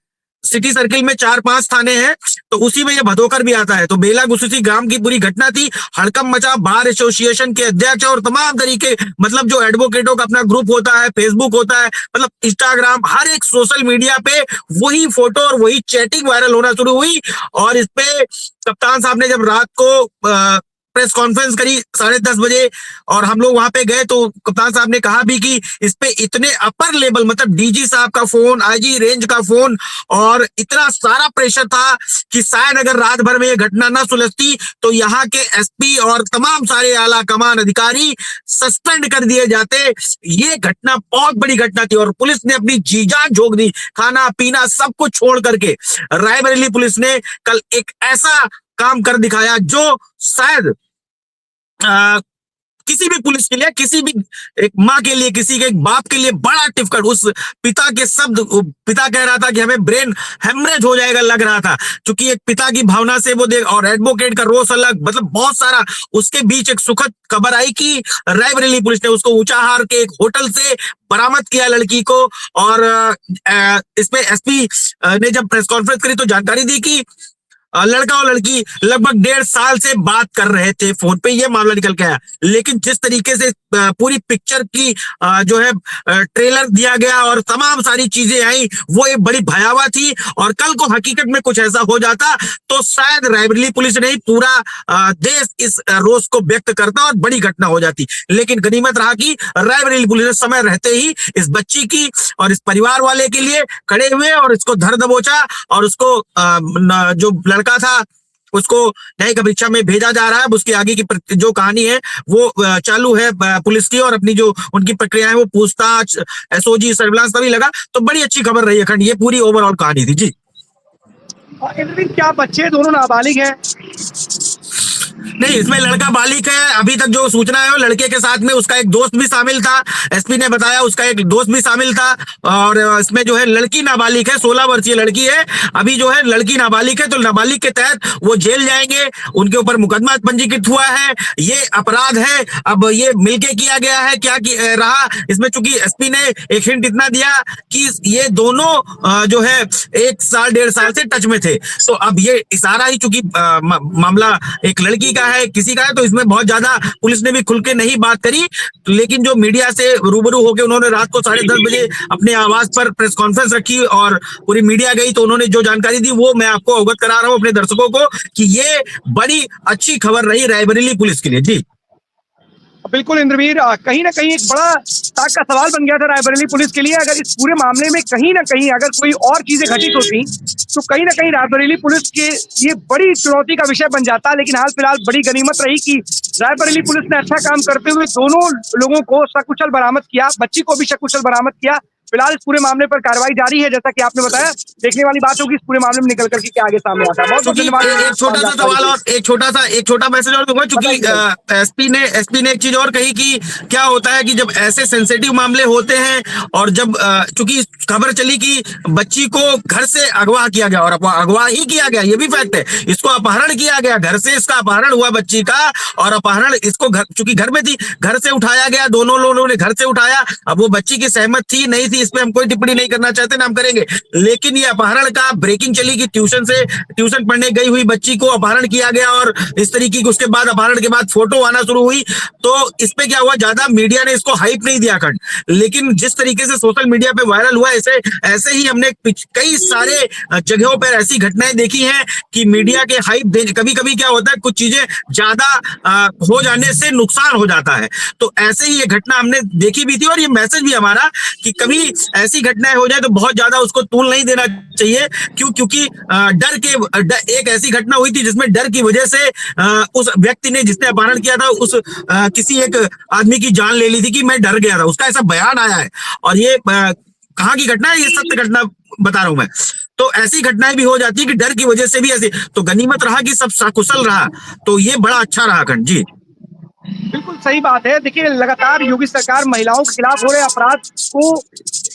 सिटी सर्किल में 4-5 थाने हैं तो उसी में ये भदोकर भी आता है। तो बेला गुसुसी ग्राम की पूरी घटना थी, हड़कंप मचा। बार एसोसिएशन के अध्यक्ष और तमाम तरीके, मतलब जो एडवोकेटों का अपना ग्रुप होता है, फेसबुक होता है, मतलब इंस्टाग्राम, हर एक सोशल मीडिया पे वही फोटो और वही चैटिंग वायरल होना शुरू हुई। और इस पे कप्तान साहब ने जब रात को प्रेस कॉन्फ्रेंस करी 10:30 बजे और हम लोग वहां पे गए तो कप्तान साहब ने कहा भी कि इस पे इतने अपर लेवल मतलब डीजी साहब का फोन, आईजी रेंज का फोन और इतना सारा प्रेशर था कि शायद अगर रात भर में ये घटना ना सुलझती तो यहाँ के एसपी और तमाम सारे आला कमान अधिकारी सस्पेंड कर दिए जाते। ये घटना बहुत बड़ी घटना थी और पुलिस ने अपनी जी जान झोंक दी, खाना पीना सब कुछ छोड़ करके। रायबरेली पुलिस ने कल एक ऐसा काम कर दिखाया जो शायद किसी भी पुलिस के लिए, किसी भी एक माँ के लिए, किसी के एक बाप के लिए बड़ा टिफकट। उस पिता के शब्द, पिता कह रहा था कि हमें ब्रेन हेमरेज हो जाएगा लग रहा था, क्योंकि एक पिता की भावना से वो देख, और एडवोकेट का रोष अलग, मतलब बहुत सारा। उसके बीच एक सुखद खबर आई कि रायबरेली पुलिस ने उसको ऊंचाहार के एक होटल से बरामद किया लड़की को। और इसमें एसपी ने जब प्रेस कॉन्फ्रेंस करी तो जानकारी दी कि लड़का और लड़की लगभग 1.5 साल से बात कर रहे थे फोन पे, ये मामला निकल के आया। लेकिन जिस तरीके से पूरी पिक्चर की जो है ट्रेलर दिया गया और तमाम सारी चीजें आई वो एक बड़ी भयावह थी। और कल को हकीकत में कुछ ऐसा हो जाता तो शायद रायबरेली पुलिस नहीं पूरा देश इस रोष को व्यक्त करता और बड़ी घटना हो जाती। लेकिन गनीमत रहा कि रायबरेली पुलिस ने समय रहते ही इस बच्ची की और इस परिवार वाले के लिए खड़े हुए और इसको धर दबोचा और उसको जो लड़का था उसको न्यायिक परीक्षा में भेजा जा रहा है। उसकी आगे की जो कहानी है वो चालू है पुलिस की, और अपनी जो उनकी प्रक्रिया है वो पूछताछ, एसओजी, सर्विलांस सभी लगा। तो बड़ी अच्छी खबर रही है खंड, ये पूरी ओवरऑल कहानी थी जी। क्या बच्चे दोनों नाबालिग हैं? नहीं, इसमें लड़का बालिग है। अभी तक जो सूचना है वो लड़के के साथ में उसका एक दोस्त भी शामिल था। एसपी ने बताया उसका एक दोस्त भी शामिल था। और इसमें जो है लड़की नाबालिग है, 16 वर्षीय लड़की है। अभी जो है लड़की नाबालिग है तो नाबालिग के तहत वो जेल जाएंगे। उनके ऊपर मुकदमा पंजीकृत हुआ है, ये अपराध है। अब ये मिलके किया गया है, क्या रहा इसमें, चूंकि एसपी ने एक हिंट इतना दिया कि ये दोनों जो है 1 साल 1.5 साल से टच में थे। तो अब ये इशारा ही, चूंकि मामला एक लड़की का है, किसी का है, तो इसमें बहुत ज्यादा पुलिस ने भी खुल के नहीं बात करी। लेकिन जो मीडिया से रूबरू होकर उन्होंने रात को 10:30 बजे अपने आवास पर प्रेस कॉन्फ्रेंस रखी और पूरी मीडिया गई तो उन्होंने जो जानकारी दी वो मैं आपको अवगत करा रहा हूं अपने दर्शकों को कि ये बड़ी अच्छी खबर रही रायबरेली पुलिस के लिए जी। बिल्कुल इंद्रवीर, कहीं ना कहीं एक बड़ा ताक का सवाल बन गया था रायबरेली पुलिस के लिए। अगर इस पूरे मामले में कहीं ना कहीं अगर कोई और चीजें घटित होती तो कहीं ना कहीं रायबरेली पुलिस के ये बड़ी चुनौती का विषय बन जाता। लेकिन हाल फिलहाल बड़ी गनीमत रही कि रायबरेली पुलिस ने अच्छा काम करते हुए दोनों लोगों को सकुशल बरामद किया, बच्ची को भी सकुशल बरामद किया। फिलहाल इस पूरे मामले पर कार्रवाई जारी है, जैसा कि आपने बताया। देखने वाली बात होगी इस पूरे मामले में निकल करके क्या आगे सामने आता है। बहुत बहुत धन्यवाद। एक छोटा सा सवाल और एक छोटा मैसेज और दूंगा, क्योंकि एसपी ने एक चीज और कही कि क्या होता है कि जब ऐसे सेंसिटिव मामले होते हैं और जब चूंकि खबर चली कि बच्ची को घर से अगवा किया गया, और अगवा ही किया गया, ये भी फैक्ट है, इसको अपहरण किया गया, घर से इसका अपहरण हुआ बच्ची का, और अपहरण इसको चूंकि घर में थी, घर से उठाया गया, दोनों लोगों ने घर से उठाया। अब वो बच्ची की सहमत थी नहीं थी इस पे हम कोई टिप्पणी नहीं करना चाहते, ना हम करेंगे। लेकिन ये अपहरण का ब्रेकिंग चली कि ट्यूशन पढ़ने गई हुई बच्ची को अपहरण किया गया और इस तरीके की, उसके बाद अपहरण के बाद फोटो आना शुरू हुई। तो इस पे क्या हुआ, ज्यादा मीडिया ने इसको हाइप नहीं दिया खंड। लेकिन जिस तरीके से सोशल मीडिया पे वायरल हुआ, ऐसे ही हमने कई सारे जगहों पर ऐसी घटनाएं देखी हैं कि मीडिया के हाइप देने, कभी कभी क्या होता है कुछ चीजें ज्यादा हो जाने से नुकसान हो जाता है। तो ऐसे ही ये घटना हमने देखी भी थी और ये मैसेज भी हमारा कि कभी ऐसी घटनाएं हो जाए तो बहुत ज्यादा उसको तूल नहीं देना चाहिए। क्योंकि एक ऐसी घटना हुई थी जिसमें डर की वजह से उस व्यक्ति ने, जिसने अपहरण किया था, उस किसी एक आदमी की जान ले ली थी कि मैं डर गया था, उसका ऐसा बयान आया है। और ये कहाँ की घटना है, ये सत्य घटना बता रहा हूं मैं। तो ऐसी घटनाएं भी हो जाती है कि डर की वजह से भी ऐसी। तो गनीमत रहा कि सब सकुशल रहा, तो ये बड़ा अच्छा रहा खंड जी। बिल्कुल सही बात है। देखिए, लगातार योगी सरकार महिलाओं के खिलाफ हो रहे अपराध को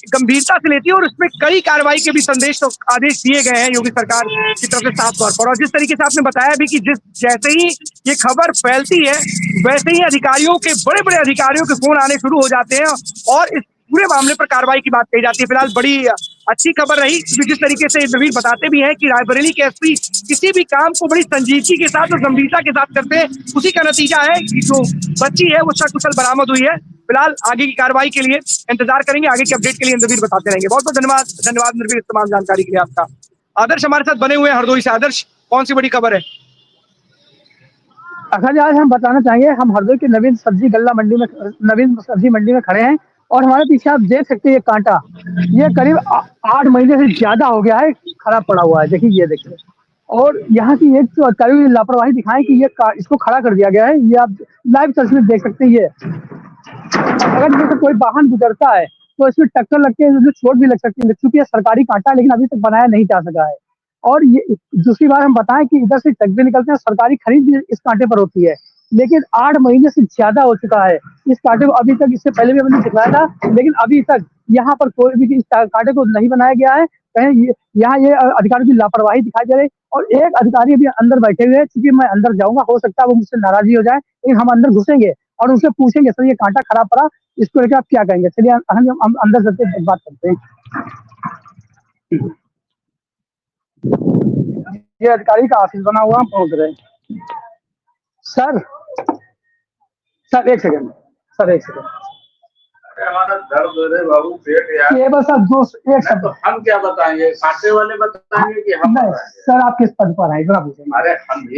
गंभीरता से लेती है और उसमें कड़ी कार्रवाई के भी संदेश तो आदेश दिए गए हैं योगी सरकार की तरफ से साफ तौर पर। और जिस तरीके से आपने बताया भी कि जैसे ही ये खबर फैलती है वैसे ही अधिकारियों के, बड़े बड़े अधिकारियों के फोन आने शुरू हो जाते हैं और इस पूरे मामले पर कार्रवाई की बात कही जाती है। फिलहाल बड़ी अच्छी खबर रही, क्योंकि जिस तरीके से नवीन बताते भी हैं कि रायबरेली के एसपी किसी भी काम को बड़ी संजीदगी के साथ और गंभीरता के साथ करते हैं, उसी का नतीजा है कि जो बच्ची है वो सकुशल बरामद हुई है। फिलहाल आगे की कार्रवाई के लिए इंतजार करेंगे, आगे की अपडेट के लिए नवीन बताते रहेंगे। बहुत बहुत धन्यवाद नवीन, तमाम जानकारी के लिए आपका। आदर्श हमारे साथ बने हुए हैं हरदोई से। आदर्श, कौन सी बड़ी खबर है? अखंड आज हम बताना चाहेंगे, हम हरदोई के नवीन सब्जी मंडी में खड़े हैं और हमारे पीछे आप देख सकते हैं ये कांटा, ये करीब 8 महीने से ज्यादा हो गया है, खराब पड़ा हुआ है। देखिए ये देखिए, और यहाँ की एक तो अधिकारी लापरवाही दिखाएं कि इसको खड़ा कर दिया गया है। ये आप लाइव तस्वीर देख सकते हैं। ये अगर जैसे कोई वाहन गुजरता है तो इसमें टक्कर लग के चोट भी लग सकती है, क्योंकि ये सरकारी कांटा लेकिन अभी तक बनाया नहीं जा सका है। और ये दूसरी बात हम बताएं कि इधर से ट्रक भी निकलते हैं, सरकारी खरीद भी इस कांटे पर होती है, लेकिन 8 महीने से ज्यादा हो चुका है इस कांटे को। अभी तक, इससे पहले भी हमने दिखलाया था, लेकिन अभी तक यहाँ पर कोई भी इस कांटे को नहीं बनाया गया है। कहीं यहाँ ये अधिकारियों की लापरवाही दिखाई दे रही। और एक अधिकारी अभी अंदर बैठे हुए हैं, क्योंकि मैं अंदर जाऊंगा, हो सकता है वो मुझसे नाराजगी हो जाए, लेकिन हम अंदर घुसेंगे और उनसे पूछेंगे, सर ये कांटा खराब पड़ा, इसको लेकर आप क्या कहेंगे। चलिए हम अंदर चलते बात करते हैं। ये अधिकारी का ऑफिस बना हुआ, हम पहुंच रहे हैं। सर एक सेकंड, सर एक सेकंड, हमारा दर्द हो रहे बाबू, पेट यार। ये बस अब एक शब्द, तो हम क्या बताएंगे, कांटे वाले बताएंगे कि हम नहीं बताएंगे? सर, आप किस पद पर हैं जरा पूछेंगे। अरे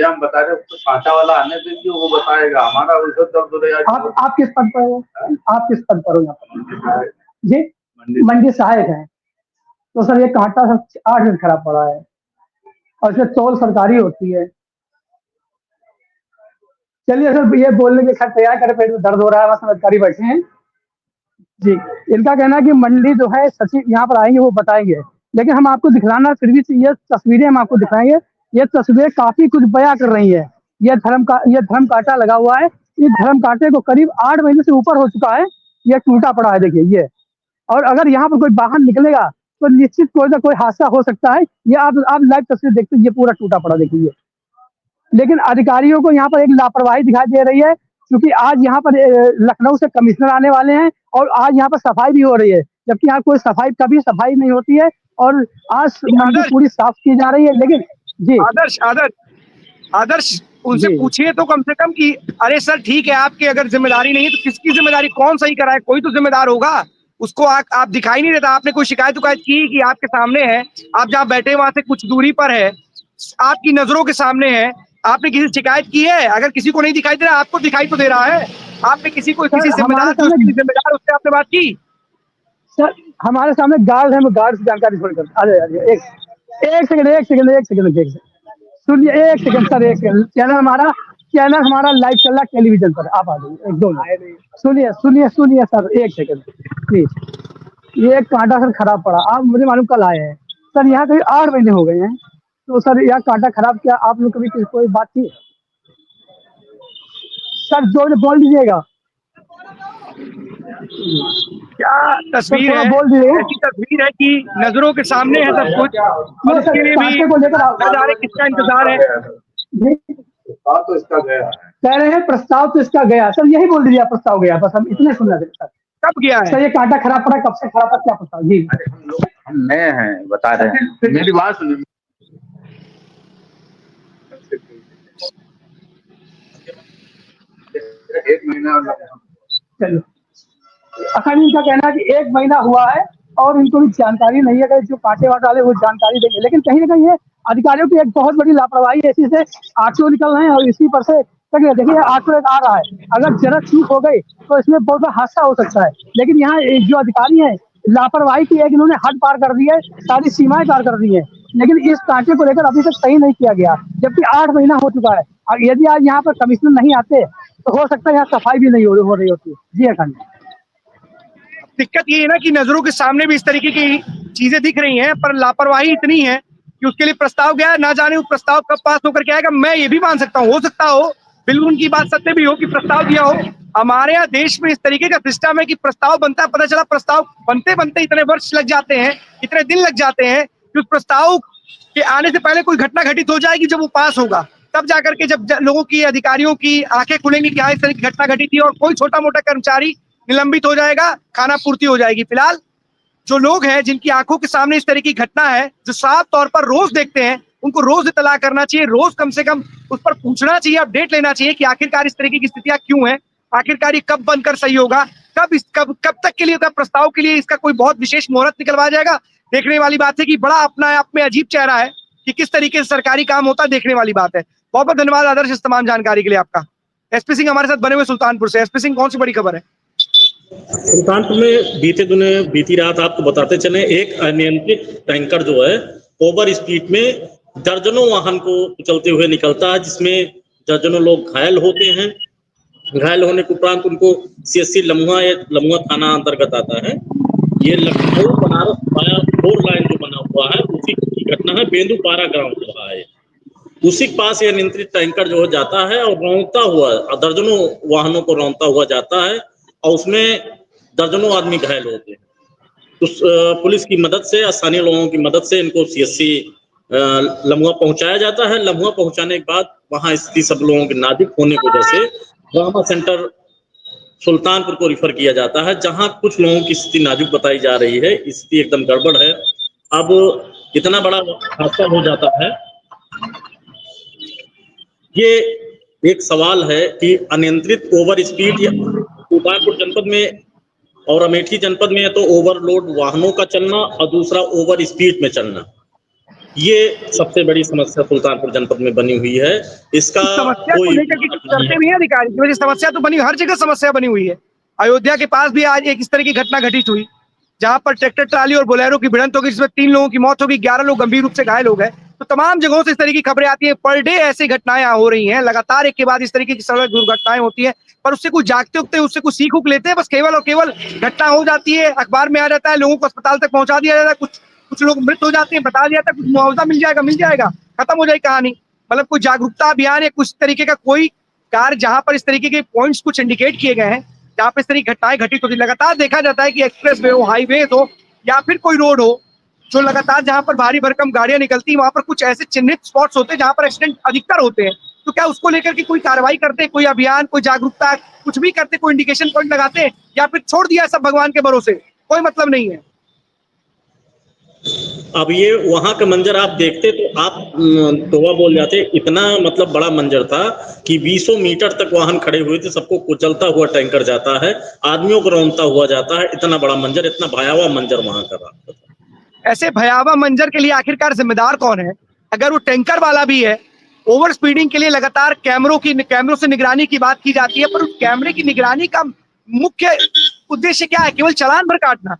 हम बता रहे, तो कांटा वाला आने दीजिए, वो बताएगा। हमारा वैसे दर्द हो रहा है। आप किस पद पर हो? आप किस पद पर हो यहाँ पर? जी, मंडी सहायक है। तो सर ये कांटा सब 8 दिन खराब पड़ा है और इसमें तौल सरकारी होती है। चलिए सर, ये बोलने के खैर तैयार करे, पेट में दर्द हो रहा है, बस अधिकारी बैठे हैं जी। इनका कहना है कि मंडी जो है सचिव यहाँ पर आएंगे, वो बताएंगे, लेकिन हम आपको दिखलाना फिर भी ये तस्वीरें हम आपको दिखाएंगे। ये तस्वीरें काफी कुछ बयां कर रही है। ये धर्म कांटा लगा हुआ है। इस धर्म कांटे को करीब 8 महीने से ऊपर हो चुका है, ये टूटा पड़ा है। देखिए ये, और अगर यहाँ पर कोई वाहन निकलेगा तो निश्चित कोई ना कोई हादसा हो सकता है। ये आप लाइव तस्वीर देखते हैं, ये पूरा टूटा पड़ा देखिए। लेकिन अधिकारियों को यहाँ पर एक लापरवाही दिखाई दे रही है, क्योंकि आज यहाँ पर लखनऊ से कमिश्नर आने वाले हैं और आज यहाँ पर सफाई भी हो रही है, जबकि यहाँ कोई कभी सफाई नहीं होती है। और आज मंडी पूरी साफ की जा रही है। लेकिन जी आदर्श उनसे पूछिए तो कम से कम कि अरे सर ठीक है, आपकी अगर जिम्मेदारी नहीं है तो किसकी जिम्मेदारी, कौन सही कराए, कोई तो जिम्मेदार होगा। उसको आप दिखाई नहीं देता। आपने कोई शिकायत की कि आपके सामने है, आप जहाँ बैठे वहां से कुछ दूरी पर है, आपकी नजरों के सामने है, आपने किसी शिकायत की है? अगर किसी को नहीं दिखाई दे रहा, आपको दिखाई तो दे रहा है। आपने किसी जिम्मेदार उससे आपने बात की? सर हमारे सामने गार्ड है, मैं गार्ड से जानकारी छोड़कर अरे एक सेकंड सुनिए, एक सेकंड सर, एक सेकंड। चैनल हमारा लाइव चल रहा है टेलीविजन पर, आप आ जाइए। 1-2 सुनिए सर, एक सेकंड प्लीज। ये कांटा सर खराब पड़ा, आप मुझे मालूम कल आए हैं सर, यहाँ करीब 8 महीने हो गए हैं। तो सर यह कांटा खराब, क्या आप लोग कभी कोई बात की सर? जो बोल दीजिएगा, क्या तस्वीर है, बोल दीजिए। ऐसी तस्वीर है कि नजरों के सामने है सब कुछ, और इसके लिए भी किसका इंतजार है? तो इसका गया, कह रहे हैं प्रस्ताव तो इसका गया। सर यही बोल दीजिए, प्रस्ताव गया, बस हम इतने सुनना थे सर। कब गया है सर? ये कांटा खराब पड़ा, कब से खराब पड़ा, क्या प्रस्ताव? जी हम नए हैं, बता रहे हैं, मेरी बात सुनिए। एक महीना चलो, अखंड इनका कहना है कि 1 महीना हुआ है और इनको भी जानकारी नहीं है कि जो कांटे वाले वो जानकारी देंगे। लेकिन कहीं ना कहीं ये अधिकारियों की एक बहुत बड़ी लापरवाही है। इसी से ऑटो निकल रहे हैं और इसी पर से देखिए ऑटो एक आ रहा है, अगर जरा चूक हो गई तो इसमें बहुत बड़ा हादसा हो सकता है। लेकिन यहाँ जो अधिकारी है, लापरवाही की है, इन्होंने हद पार कर दी है, सारी सीमाएं पार कर दी है। लेकिन इस कांटे को लेकर अभी तक सही नहीं किया गया, जबकि 8 महीना हो चुका है। और यदि आज यहाँ पर कमिश्नर नहीं आते तो हो सकता है यहाँ सफाई भी नहीं हो रही होती। जी अखंड, दिक्कत ये है ना कि नजरों के सामने भी इस तरीके की चीजें दिख रही हैं, पर लापरवाही इतनी है कि उसके लिए प्रस्ताव गया है, ना जाने वो प्रस्ताव कब पास होकर के आएगा। मैं ये भी मान सकता हूँ, हो सकता हो, बिल्कुल उनकी बात सत्य भी हो कि प्रस्ताव दिया हो। हमारे यहाँ देश में इस तरीके का सिस्टम है कि प्रस्ताव बनता है, पता चला प्रस्ताव बनते बनते इतने वर्ष लग जाते हैं, इतने दिन लग जाते हैं कि उस प्रस्ताव के आने से पहले कोई घटना घटित हो जाएगी। जब वो पास होगा तब जाकर के जब लोगों की, अधिकारियों की आंखें खुलेंगी कि हाँ इस तरह की घटना घटी थी, और कोई छोटा मोटा कर्मचारी निलंबित हो जाएगा, खाना पूर्ति हो जाएगी। फिलहाल जो लोग हैं जिनकी आंखों के सामने इस तरह की घटना है, जो साफ तौर पर रोज देखते हैं, उनको रोज इतला करना चाहिए, रोज कम से कम उस पर पूछना चाहिए, अपडेट लेना चाहिए कि आखिरकार इस तरीके की स्थितियां क्यों हैं, आखिरकार ये कब बनकर सही होगा, कब तक के लिए, प्रस्ताव के लिए इसका कोई बहुत विशेष मुहूर्त निकलवाया जाएगा। देखने वाली बात है कि बड़ा अपना आप में अजीब चेहरा है कि किस तरीके से सरकारी काम होता है, देखने वाली बात है। बहुत बहुत धन्यवाद आदर्श इस तमाम जानकारी के लिए आपका। एसपी सिंह हमारे साथ बने हुए सुल्तानपुर से। एसपी सिंह, कौन सी बड़ी खबर है? सुल्तानपुर में बीती रात आपको बताते चले, एक अनियंत्रित टैंकर जो है ओवर स्पीड में दर्जनों वाहन को चलते हुए निकलता है, जिसमें दर्जनों लोग घायल होते हैं। घायल होने के उपरांत उनको सीएससी लम्हुआ थाना अंतर्गत आता है। ये लखनऊ बनारस वाया 4 लाइन जो बना हुआ है, उसी की घटना है। बेंदुपारा ग्राम से रहा है, उसी के पास ये नियंत्रित टैंकर जो जाता है और रौंदता हुआ दर्जनों वाहनों को रौंदता हुआ जाता है, और उसमें दर्जनों आदमी घायल होते हैं। तो पुलिस की मदद से, स्थानीय लोगों की मदद से इनको सीएससी लम्हुआ पहुंचाया जाता है। लम्हुआ पहुंचाने के बाद वहां स्थिति सब लोगों के नाजुक होने की वजह से ट्रॉमा सेंटर सुल्तानपुर को रिफर किया जाता है, जहां कुछ लोगों की स्थिति नाजुक बताई जा रही है, स्थिति एकदम गड़बड़ है। अब इतना बड़ा हादसा हो जाता है, ये एक सवाल है कि अनियंत्रित ओवर स्पीड या सुल्तानपुर जनपद में और अमेठी जनपद में तो ओवरलोड वाहनों का चलना और दूसरा ओवर स्पीड में चलना, ये सबसे बड़ी समस्या सुल्तानपुर जनपद में बनी हुई है। इसका समस्या को कोई लेकर के कुछ करते भी है अधिकारी की वजह से समस्या तो बनी, हर जगह समस्या बनी हुई है। अयोध्या के पास भी आज एक इस तरह की घटना घटित हुई, जहां पर ट्रैक्टर ट्राली और बोलेरो की भिड़ंत हो गई, जिसमें 3 लोगों की मौत हो गई, 11 लोग गंभीर रूप से घायल हो गए। तो तमाम जगहों से इस तरह की खबरें आती है। पर डे ऐसी घटनाएं हो रही हैं, लगातार एक के बाद इस तरीके की सड़क दुर्घटनाएं होती है, पर उससे कुछ जागते उगते, उससे कुछ सीख उक लेते हैं, बस केवल और केवल घटना हो जाती है, अखबार में आ जाता है, लोगों को अस्पताल तक पहुंचा दिया जाता है, कुछ लोग मृत हो जाते हैं, बता दिया जाता है, कुछ मुआवजा मिल जाएगा, खत्म हो जाएगी कहानी। मतलब कोई जागरूकता अभियान या कुछ तरीके का कोई कार्य जहां पर इस तरीके के पॉइंट्स कुछ इंडिकेट किए गए हैं, जहां पर इस तरह की घटनाएं घटित होती, लगातार देखा जाता है कि एक्सप्रेस वे हो, हाईवे हो या फिर कोई रोड हो, जो लगातार जहां पर भारी भरकम गाड़ियां निकलती, वहां पर कुछ ऐसे चिन्हित स्पॉट्स होते हैं जहां पर एक्सीडेंट अधिकतर होते हैं। तो क्या उसको लेकर के कोई कार्रवाई करते, कोई अभियान, कोई जागरूकता, कुछ भी करते, कोई इंडिकेशन पॉइंट लगाते हैं, या फिर छोड़ दिया सब भगवान के भरोसे, कोई मतलब नहीं है? अब ये वहां का मंजर आप देखते तो आप तोबा बोल जाते। इतना मतलब बड़ा मंजर था कि 20 मीटर तक वाहन खड़े हुए थे, सबको कुचलता हुआ टैंकर जाता है, आदमियों को रौंदता हुआ जाता है। इतना बड़ा मंजर, इतना भयावह मंजर वहां का था। ऐसे भयावह मंजर के लिए आखिरकार जिम्मेदार कौन है? अगर वो टैंकर वाला भी है, ओवर स्पीडिंग के लिए लगातार कैमरों से निगरानी की बात की जाती है, पर उस कैमरे की निगरानी का मुख्य उद्देश्य क्या है? केवल चालान भर काटना,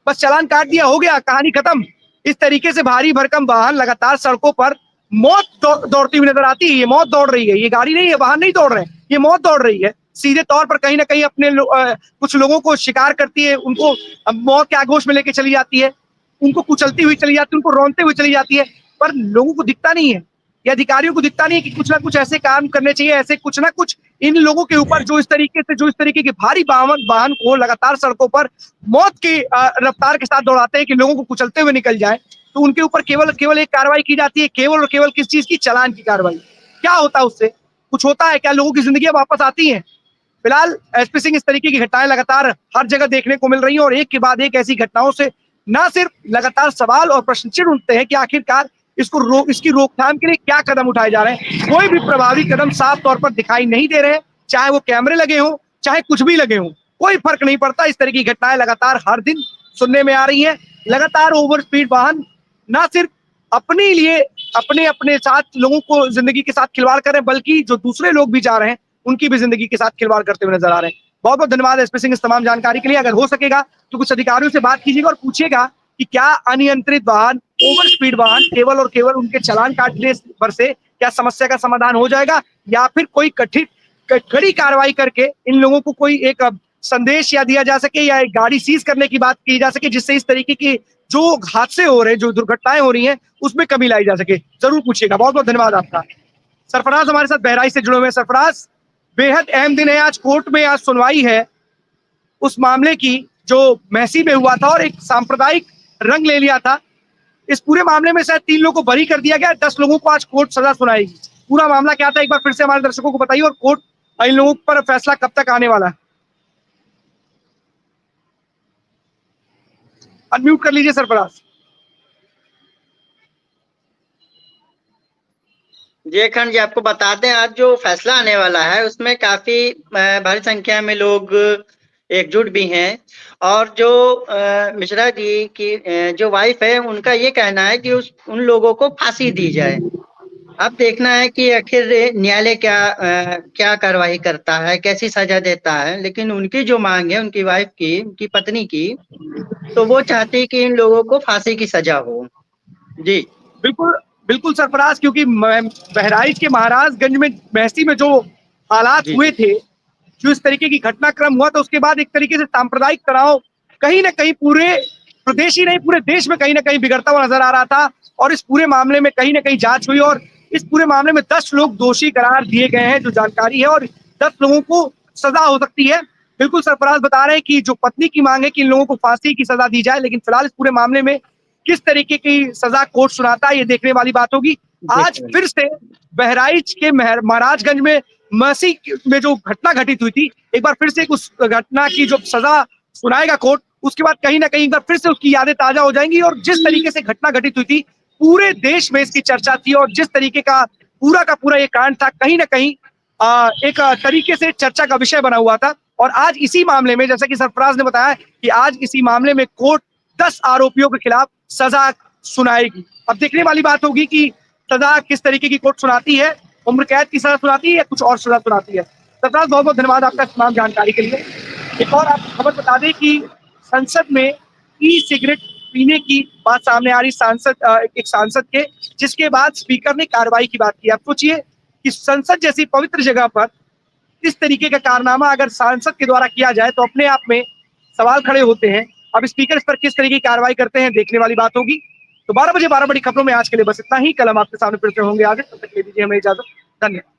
बस चालान काट दिया, हो गया, कहानी खत्म। इस तरीके से भारी भरकम वाहन लगातार सड़कों पर मौत दौड़ती हुई नजर आती है। ये मौत दौड़ रही है, ये गाड़ी नहीं है, वाहन नहीं दौड़ रहे हैं, ये मौत दौड़ रही है। सीधे तौर पर कहीं ना कहीं अपने कुछ लोगों को शिकार करती है, उनको मौत के आगोश में लेके चली जाती है, उनको कुचलती हुई चली जाती है, उनको रोनते हुए चली जाती है, पर लोगों को दिखता नहीं है, या अधिकारियों को दिखता नहीं है कि कुछ ना कुछ ऐसे काम करने चाहिए, ऐसे कुछ ना कुछ इन लोगों के ऊपर जो इस तरीके के भारी वाहन को लगातार सड़कों पर मौत की रफ्तार के साथ दौड़ाते हैं कि लोगों को कुचलते हुए निकल जाए, तो उनके ऊपर केवल एक कार्रवाई की जाती है, केवल और केवल किस चीज की? चालान की कार्रवाई। क्या होता है उससे? कुछ होता है क्या? लोगों की जिंदगी वापस आती है? फिलहाल एसपी सिंह, इस तरीके की घटनाएं लगातार हर जगह देखने को मिल रही हैं, और एक के बाद एक ऐसी घटनाओं से ना सिर्फ लगातार सवाल और प्रश्न चिढ़ उठते हैं कि आखिरकार इसकी रोकथाम के लिए क्या कदम उठाए जा रहे हैं। कोई भी प्रभावी कदम साफ तौर पर दिखाई नहीं दे रहे हैं, चाहे वो कैमरे लगे हों, चाहे कुछ भी लगे हों, कोई फर्क नहीं पड़ता। इस तरह की घटनाएं लगातार हर दिन सुनने में आ रही है। लगातार ओवर स्पीड वाहन ना सिर्फ अपने लिए अपने साथ लोगों को जिंदगी के साथ खिलवाड़ कर रहे हैं, बल्कि जो दूसरे लोग भी जा रहे हैं उनकी भी जिंदगी के साथ खिलवाड़ करते हुए नजर आ रहे हैं। बहुत बहुत धन्यवाद एसपी सिंह इस तमाम जानकारी के लिए। अगर हो सकेगा तो कुछ अधिकारियों से बात कीजिएगा और पूछिएगा कि क्या अनियंत्रित वाहन, ओवर स्पीड वाहन केवल और केवल उनके चालान काटने पर से क्या समस्या का समाधान हो जाएगा, या फिर कोई कड़ी कार्रवाई करके इन लोगों को कोई एक संदेश या दिया जा सके, या एक गाड़ी सीज करने की बात की जा सके, जिससे इस तरीके की जो हादसे हो रहे हैं, जो दुर्घटनाएं हो रही हैं, उसमें कमी लाई जा सके। जरूर पूछिएगा। बहुत बहुत धन्यवाद आपका। सरफराज हमारे साथ बहराइच से जुड़े हुए हैं। सरफराज, बेहद अहम दिन है आज, कोर्ट में आज सुनवाई है उस मामले की जो महसी में हुआ था और एक सांप्रदायिक रंग ले लिया था। इस पूरे मामले में शायद 3 लोगों को बरी कर दिया गया, 10 लोगों को आज कोर्ट सजा सुनाएगी। पूरा मामला क्या था, एक बार फिर से हमारे दर्शकों को बताइए, और कोर्ट इन लोगों पर फैसला कब तक आने वाला है? अनम्यूट कर लीजिए सरफराज। जी अखंड जी, आपको बता दें आज जो फैसला आने वाला है उसमें काफी भारी संख्या में लोग एकजुट भी हैं, और जो मिश्रा जी की जो वाइफ है उनका ये कहना है कि उन लोगों को फांसी दी जाए। अब देखना है कि आखिर न्यायालय क्या कार्रवाई करता है, कैसी सजा देता है। लेकिन उनकी जो मांग है, उनकी वाइफ की, उनकी पत्नी की, तो वो चाहती है कि इन लोगों को फांसी की सजा हो। जी बिल्कुल बिल्कुल सरफराज, क्योंकि बहराइच के महाराजगंज में बहसी में जो हालात जी हुए थे, जो इस तरीके की घटनाक्रम हुआ, तो उसके बाद एक तरीके से सांप्रदायिक तनाव कहीं ना कहीं पूरे प्रदेश ही नहीं पूरे देश में कहीं ना कहीं बिगड़ता हुआ नजर आ रहा था। और इस पूरे मामले में कहीं ना कहीं जांच हुई और इस पूरे मामले में 10 लोग दोषी करार दिए गए हैं, जो जानकारी है, और 10 लोगों को सजा हो सकती है। बिल्कुल सरफराज बता रहे हैं कि जो पत्नी की मांग है कि इन लोगों को फांसी की सजा दी जाए, लेकिन फिलहाल इस पूरे मामले में किस तरीके की सजा कोर्ट सुनाता है, ये देखने वाली बात होगी। आज फिर से बहराइच के महाराजगंज में मसी में जो घटना घटित हुई थी, एक बार फिर से उस घटना की जो सजा सुनाएगा कोर्ट, उसके बाद कहीं ना कहीं एक बार फिर से उसकी यादें ताजा हो जाएंगी। और जिस तरीके से घटना घटित हुई थी, पूरे देश में इसकी चर्चा थी, और जिस तरीके का पूरा ये कांड था, कहीं ना कहीं एक तरीके से चर्चा का विषय बना हुआ था। और आज इसी मामले में, जैसा कि सरफराज ने बताया, कि आज इसी मामले में कोर्ट 10 आरोपियों के खिलाफ सजा सुनाएगी। अब देखने वाली बात होगी कि सजा किस तरीके की कोर्ट सुनाती है, उम्र कैद की सजा सुनाती है या कुछ और सजा सुनाती है। सरफराज, बहुत बहुत धन्यवाद आपका तमाम जानकारी के लिए। एक और आप खबर बता दें कि संसद में ई सिगरेट पीने की बात सामने आ रही, एक सांसद के, जिसके बाद स्पीकर ने कार्रवाई की बात की। आप सोचिए कि संसद जैसी पवित्र जगह पर इस तरीके का कारनामा अगर सांसद के द्वारा किया जाए तो अपने आप में सवाल खड़े होते हैं। अब स्पीकर इस पर किस तरीके की कार्रवाई करते हैं, देखने वाली बात होगी। तो 12 बजे 12 बड़ी खबरों में आज के लिए बस इतना ही। कल हम आपके सामने फिर से होंगे आगे, तब तक ले दीजिए हमें इजाजत। धन्यवाद।